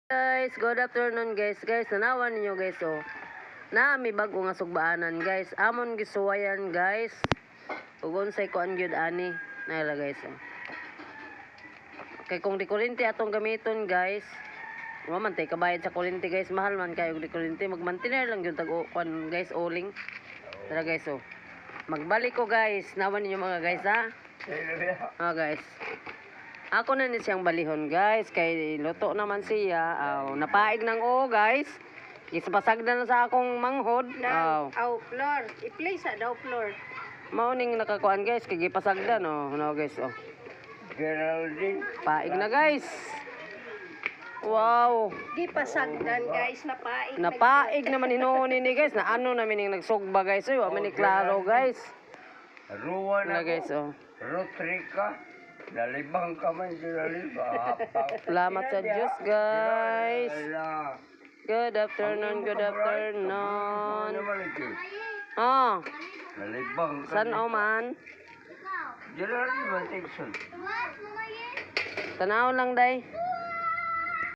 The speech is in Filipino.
Guys, good afternoon guys. Guys, nanawan ninyo guys oh. Na may bago nga sugbaanan guys. Amon gisuwayan guys. Ug unsay kuan gyud ani. Naila guys oh. Kay kung di kuryente atong gamiton guys. Wa man tay kabayad sa kuryente guys. Mahal man kayo di kuryente. Magmantener lang gyud tag kuan guys uling. Tara guys oh. Magbalik ko guys. Nawan ninyo mga guys ha. Guys. Ako na ni siyang balihon guys, kay luto naman siya. Napaig ng guys. Isapasagda na sa akong manghod. Floor. I-play sa daw floor. Mauning nakakuan guys, kay gipasagda no. No guys oh. Geraldine. Paig na guys. Wow. Di pasagdan guys, napaig. Napaig naman hinuhuni ni guys. Na ano namin yung nagsugba guys. Uy, wa man ni klaro guys. Ruwan Na ako. guys oh. Rotrika. Nalibang ka man sinalibang. Salamat sa Diyos guys. Good afternoon, good afternoon. Nalibang ka. San man? Geraldine Mantigson. Tanaw lang day.